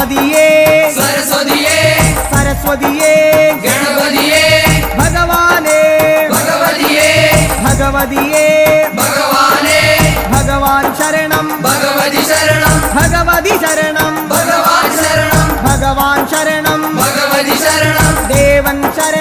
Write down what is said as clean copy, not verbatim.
ഗണപതിയേ സരസ്വതിയേ സരസ്വതിയേ ഗണപതിയേ ഭഗവാനേ ഭഗവതിയേ ഭഗവതിയേ ഭഗവാനേ ഭഗവാൻ ശരണം ഭഗവതി ശരണം ഭഗവതി ശരണം ഭഗവാൻ ശരണം ഭഗവാൻ ശരണം ഭഗവതി ശരണം ദേവൻ ശരണം